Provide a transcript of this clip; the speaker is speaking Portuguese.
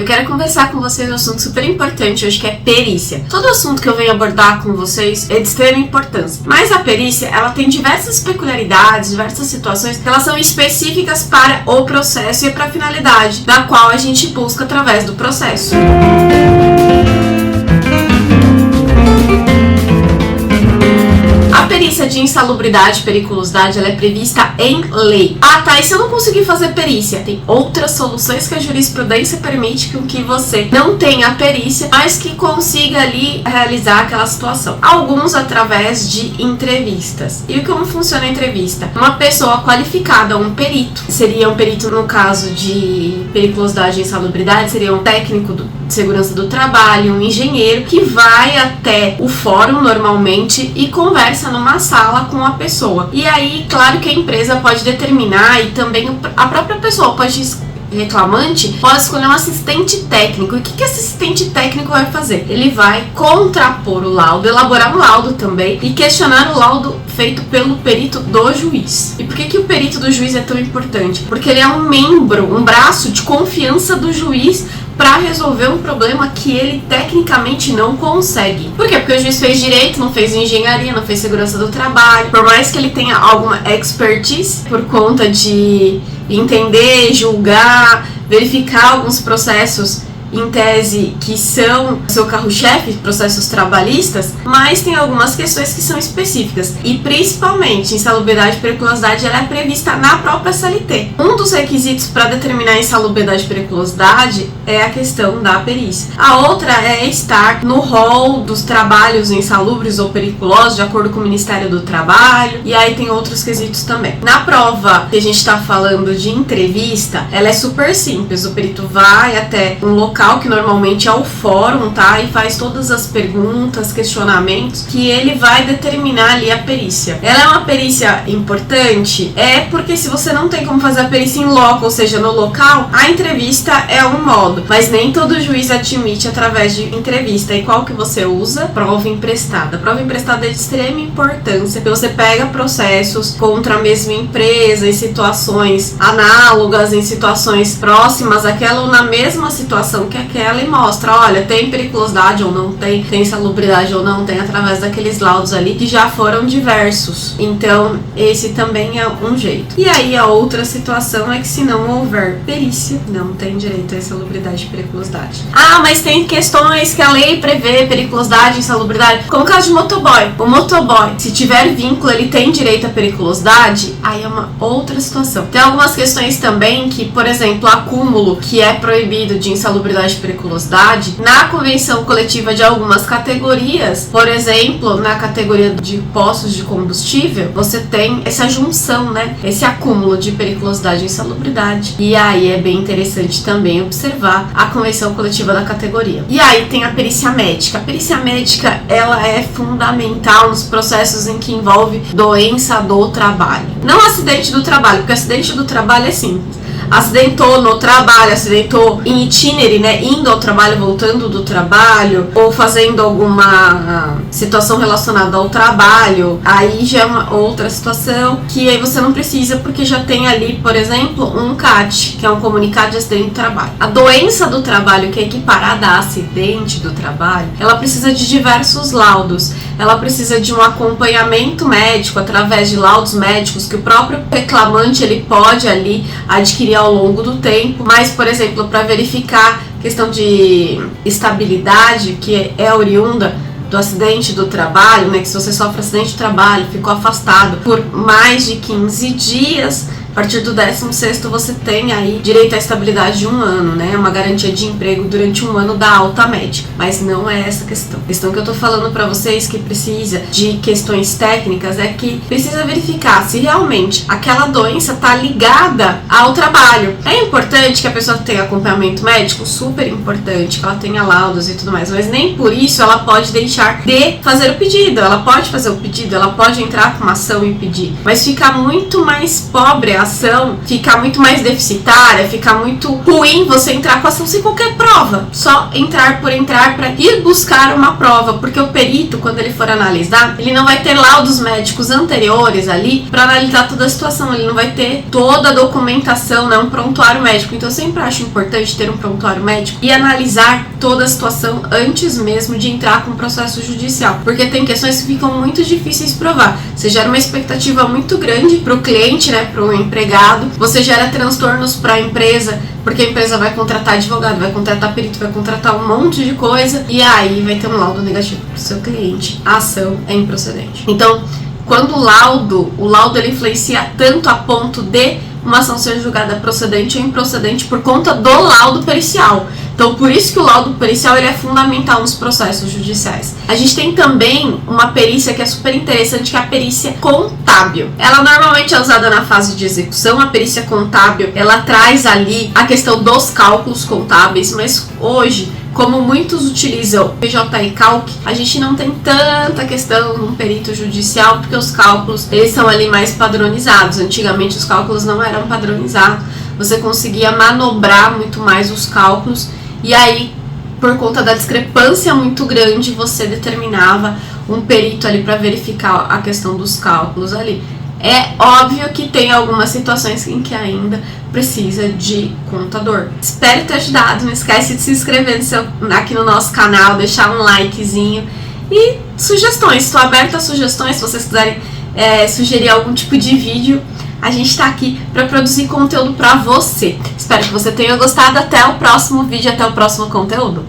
quero conversar com vocês um assunto super importante hoje, que é perícia. Todo assunto que eu venho abordar com vocês é de extrema importância, mas a perícia, ela tem diversas peculiaridades, diversas situações que elas são específicas para o processo e para a finalidade da qual a gente busca através do processo. A perícia de insalubridade e periculosidade, ela é prevista em lei. Ah, tá, e se eu não conseguir fazer perícia? Tem outras soluções que a jurisprudência permite com que você não tenha a perícia, mas que consiga ali realizar aquela situação. Alguns através de entrevistas. E como funciona a entrevista? Uma pessoa qualificada, um perito, seria um perito no caso de periculosidade e insalubridade, seria um técnico de segurança do trabalho, um engenheiro, que vai até o fórum normalmente e conversa numa sala com a pessoa. E aí, claro que a empresa pode determinar e também a própria pessoa reclamante pode escolher um assistente técnico. E o que esse assistente técnico vai fazer? Ele vai contrapor o laudo, elaborar um laudo também e questionar o laudo feito pelo perito do juiz. E por que o perito do juiz é tão importante? Porque ele é um membro, um braço de confiança do juiz para resolver um problema que ele tecnicamente não consegue. Por quê? Porque o juiz fez direito, não fez engenharia, não fez segurança do trabalho. Por mais que ele tenha alguma expertise por conta de entender, julgar, verificar alguns processos em tese que são seu carro-chefe, processos trabalhistas, mas tem algumas questões que são específicas e principalmente insalubridade e periculosidade, ela é prevista na própria CLT. Um dos requisitos para determinar a insalubridade e periculosidade é a questão da perícia. A outra é estar no rol dos trabalhos insalubres ou periculosos, de acordo com o Ministério do Trabalho, e aí tem outros quesitos também. Na prova que a gente está falando de entrevista, ela é super simples, o perito vai até um local que normalmente é o fórum, tá? E faz todas as perguntas, questionamentos, que ele vai determinar ali a perícia. Ela é uma perícia importante? É, porque se você não tem como fazer a perícia em loco, ou seja, no local, a entrevista é um modo, mas nem todo juiz admite através de entrevista. E qual que você usa? Prova emprestada. Prova emprestada é de extrema importância, porque você pega processos contra a mesma empresa em situações análogas, em situações próximas àquela ou na mesma situação que aquela e mostra, olha, tem periculosidade ou não tem, tem insalubridade ou não tem, através daqueles laudos ali que já foram diversos. Então, esse também é um jeito. E aí, a outra situação é que se não houver perícia, não tem direito a insalubridade e periculosidade. Ah, mas tem questões que a lei prevê, periculosidade, insalubridade, como o caso de motoboy. O motoboy, se tiver vínculo, ele tem direito à periculosidade, aí é uma outra situação. Tem algumas questões também que, por exemplo, acúmulo, que é proibido de insalubridade e periculosidade, na convenção coletiva de algumas categorias, por exemplo, na categoria de postos de combustível, você tem essa junção, né? Esse acúmulo de periculosidade e insalubridade. E aí é bem interessante também observar a convenção coletiva da categoria. E aí tem a perícia médica. A perícia médica, ela é fundamental nos processos em que envolve doença do trabalho. Não acidente do trabalho, porque acidente do trabalho é simples. Acidentou no trabalho, acidentou em itinerário, né, indo ao trabalho, voltando do trabalho, ou fazendo alguma situação relacionada ao trabalho, aí já é uma outra situação que aí você não precisa, porque já tem ali, por exemplo, um CAT, que é um comunicado de acidente do trabalho. A doença do trabalho, que é equiparada a acidente do trabalho, ela precisa de diversos laudos. Ela precisa de um acompanhamento médico através de laudos médicos que o próprio reclamante ele pode ali adquirir ao longo do tempo, mas, por exemplo, para verificar questão de estabilidade que é oriunda do acidente do trabalho, né, que se você sofre acidente de trabalho, ficou afastado por mais de 15 dias, a partir do 16º você tem aí direito à estabilidade de 1 ano, né? Uma garantia de emprego durante 1 ano da alta médica. Mas não é essa a questão. A questão que eu tô falando pra vocês que precisa de questões técnicas é que precisa verificar se realmente aquela doença tá ligada ao trabalho. É importante que a pessoa tenha acompanhamento médico, super importante, que ela tenha laudos e tudo mais, mas nem por isso ela pode deixar de fazer o pedido. Ela pode fazer o pedido, ela pode entrar com uma ação e pedir, mas fica muito mais pobre ação, fica muito mais deficitária, fica muito ruim você entrar com a ação sem qualquer prova. Só entrar por entrar para ir buscar uma prova, porque o perito, quando ele for analisar, ele não vai ter laudos médicos anteriores ali para analisar toda a situação, ele não vai ter toda a documentação, né, um prontuário médico. Então eu sempre acho importante ter um prontuário médico e analisar toda a situação antes mesmo de entrar com o processo judicial, porque tem questões que ficam muito difíceis de provar. Você gera uma expectativa muito grande para o cliente, né, para o empregado, você gera transtornos para a empresa, porque a empresa vai contratar advogado, vai contratar perito, vai contratar um monte de coisa, e aí vai ter um laudo negativo para o seu cliente. A ação é improcedente. Então, quando o laudo ele influencia tanto a ponto de uma ação ser julgada procedente ou improcedente por conta do laudo pericial. Então, por isso que o laudo pericial ele é fundamental nos processos judiciais. A gente tem também uma perícia que é super interessante, que é a perícia contábil. Ela normalmente é usada na fase de execução. A perícia contábil, ela traz ali a questão dos cálculos contábeis, mas hoje, como muitos utilizam PJ e Calc, a gente não tem tanta questão num perito judicial, porque os cálculos, eles são ali mais padronizados. Antigamente os cálculos não eram padronizados, você conseguia manobrar muito mais os cálculos, e aí, por conta da discrepância muito grande, você determinava um perito ali para verificar a questão dos cálculos ali. É óbvio que tem algumas situações em que ainda precisa de contador. Espero ter ajudado. Não esquece de se inscrever aqui no nosso canal, deixar um likezinho e sugestões. Estou aberta a sugestões. Se vocês quiserem sugerir algum tipo de vídeo, a gente está aqui para produzir conteúdo para você. Espero que você tenha gostado. Até o próximo vídeo, até o próximo conteúdo.